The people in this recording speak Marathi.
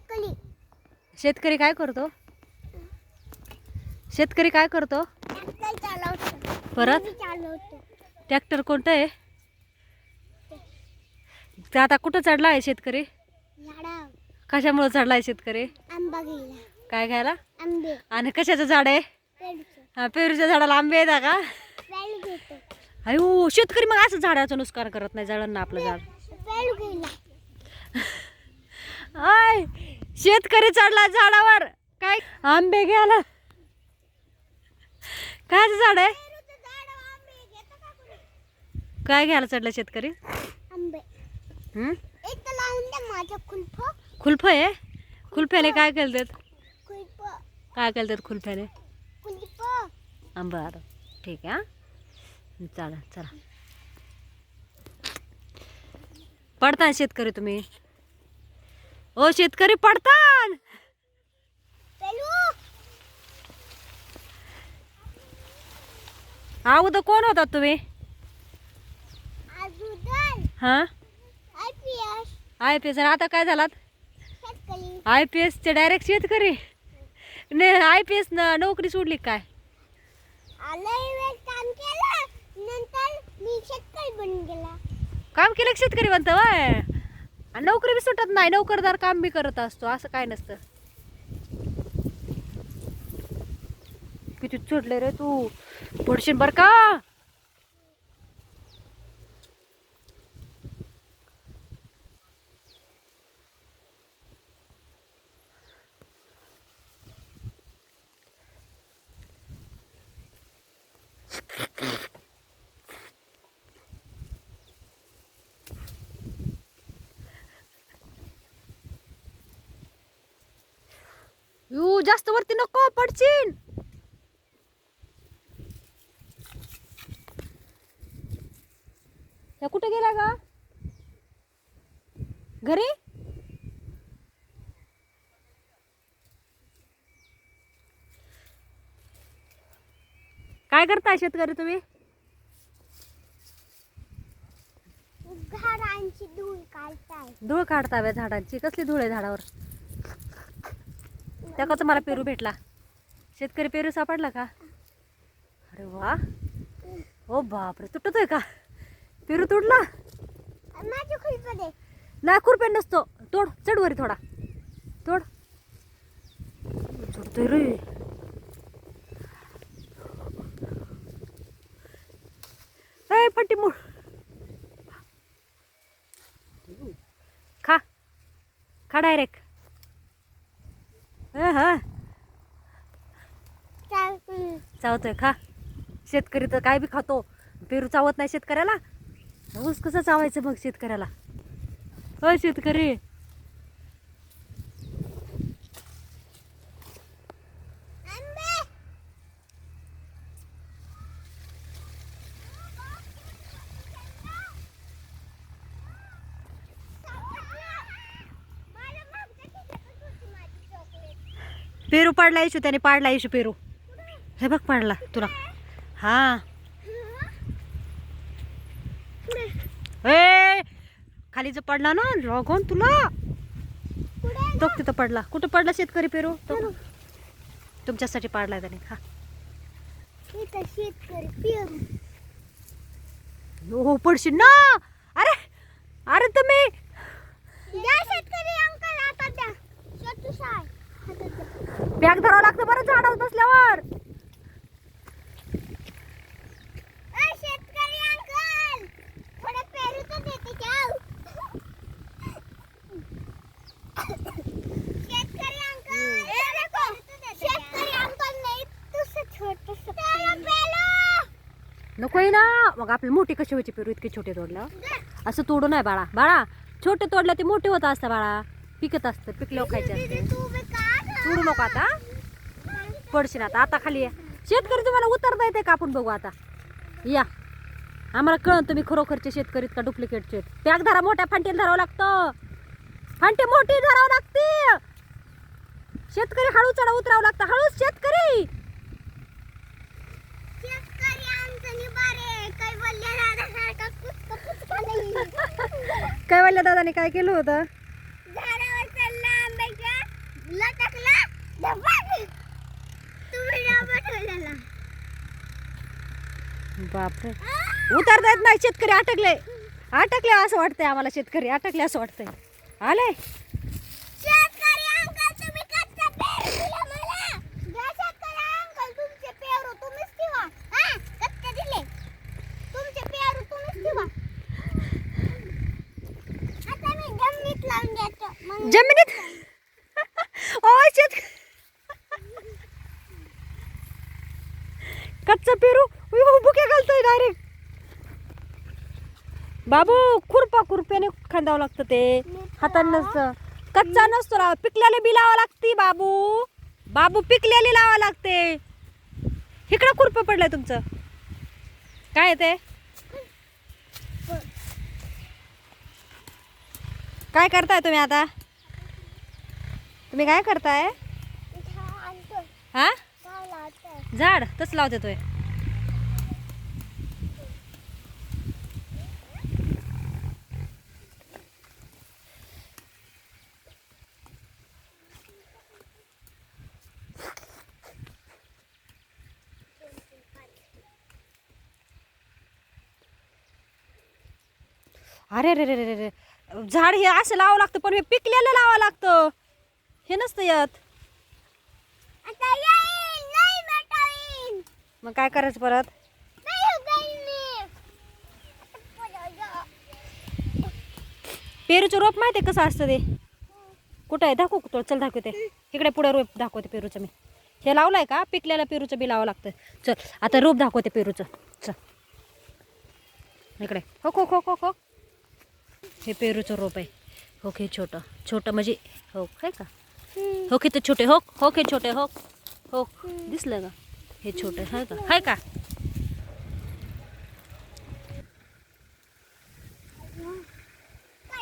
शेतकरी शेतकरी काय करतो? शेतकरी काय करतो? ट्रॅक्टर चालवतो. परत मी चालवतो. ट्रॅक्टर कोणतं आहे? ते आता कुठं चढला आहे शेतकरी? झाडावर कशामुळे चढला आहे शेतकरी? आंबा घ्यायला. काय घ्यायला? आंबे आणि कशाचं झाड आहे? पेरूचं. हा, पेरूच्या झाडाला आंबे येतात का? पेरू घेतो. अयो, शेतकरी मग असं झाडाचं नुकसान करत नाही, जळण ना आपलं झाड. पेरू घ्यायला. आय, शेतकरी चढला झाडावर काय आंबे घ्यायला. काय झाड आहे? पेरूचं झाड आंबे घेतो का कोणी? काय घ्यायला चढला शेतकरी? आंबे. एक तर लावून द्या माझ्या कुल्फ. खुलफ आहे. खुलफ्याने काय केलं? कुल्फ. काय केलं खुलफ्याने? कुल्फ. बरं, ठीक आहे. चला चला. पडता शेतकरी तुम्ही? ओ शेतकरी पडतान. पेरू. अगोदर कोण होता तुम्ही? अजून हा, IPS IPS. आता काय झालात? शेतकरी. IPS चे डायरेक्ट शेतकरी. IPS नोकरी सोडली काय? आलंय वेळ काम केलं नंतर मी शेतकरी बनून गेला. काम केलं की शेतकरी बनतं वय. आणि नोकरी बी सुटत नाही, नोकरदार काम बी करत असतो, असं काय नसतं. किती चढले रे तू, पडशील बर का. यू जास्त वरती नको, पडशील. त्या कुठे गेला का? घरी? काय करताय शेतकरी तुम्ही? झाडांची धूळ काढताय. धूळ काढता व्या झाडांची. कसली धूळ आहे झाडावर? त्या का तुम्हाला पेरू भेटला? शेतकरी पेरू सापडला का? अरे वा. ओ बापरे, तुटतोय का पेरू? तुटला? माझी खुलप दे. नाही, खुरपेन नसतो. तोड, चढ वरी थोडा. तोड. तुटतोय रे. ए पट्टी मूळ. खा खा डायरेक्ट. हा, चावतोय, खा. शेतकरी तर काय बी खातो, पेरू चावत नाही शेतकऱ्याला. ऊस कसं चावायचं मग शेतकऱ्याला? हो शेतकरी. पेरू पाडला इशू, त्याने पाडला इशू पेरू. हे बघ पाडला तुला. हा, ए खाली जर पडला ना लागून तुला. तो तिथं पडला. कुठं पडला शेतकरी पेरू? तो तुमच्यासाठी पाडलाय त्याने. हा, शेतकरी पेरू. हो पडशील ना. अरे अरे तुम्ही द्या शेतकरी अंकल आता द्या. छोटू साय बॅग धरावं लागतं बरं झाडावर बसल्यावर. शेतकरी अंकल थोडं पेरू तर देते जाऊ. शेतकरी अंकल शेतकरी अंकल नाही तुझं छोटस पेरू नकोय ना. मग आपली मोठी कशी व्हायची पेरू इतके छोटे तोडलं? असं तोडू नाही बाळा. बाळा छोटे तोडलं ते मोठे होत असतं बाळा. पिकत असतं, पिकल्यावर खायचे असते. तोडू नको आता, पडशील आता. आता खाली या. शेतकरी तुम्हाला उतरता येते का? आपण बघू आता. या, आम्हाला कळण तुम्ही खरोखरचे शेतकरीत का डुप्लिकेटचे. पॅक धरा, मोठ्या फांटीला धरावं लागतं. फांटी मोठी धरावं लागते. शेतकरी हळू चढा उतरावं लागतं. हळूच शेतकरी. कैवल्य दादाने काय केलं होतं? झाडावर चढला आंब्याच्या बापरे, उतरता येत नाही. शेतकरी अटकले असं वाटतंय आम्हाला. शेतकरी अटकले असं वाटतंय. आले शेतकरी अंकल तुम्ही कच्चा पेरू दिला मला. जा शेतकरी अंकल तुमचे पेरू तुम्हीच ठेवा. हा कच्चे दिले तुमचे पेरू तुम्हीच ठेवा. आता मी जमिनीत लावून देतो. मग जमिनीत ओय शेत कच्चा पेरू बुके घालतोय डायरेक्ट. बाबू खुरप्याने खांदावं लागतं ते, हाताने नसतं. कच्चा नसतो लावा, पिकलेले बी लावा लागते. बाबू पिकलेली लावा लागते. इकडं खुरपं पडलंय तुमचं. काय ते काय करताय तुम्ही आता? तुम्ही काय करताय? आणतो हा काय लावतो. झाड तस लावते तोय. अरे रे रे रे रे, झाड हे असं लावावं लागतं, पण हे पिकलेलं लावावं लागतं. हे नसतं येत. आता येईल नाही भेटाईल. मग काय करायचं परत? नाही उगायनी. पेरूचं रोप माहिती आहे कसं असतं ते? कुठं आहे दाखवू का? चल दाखवते. इकडे पुढे रोप दाखवते पेरूचं मी. हे लावलंय का? पिकलेलं पेरूचं बी लावावं लागतं. चल आता रोप दाखवते पेरूचं. चल इकडे. हो हे पेरूचं रोप आहे. हो हे छोटं म्हणजे हो काय का? हो किती छोटे हो हे छोटे हो दिसलं का? हे छोटे आहे का?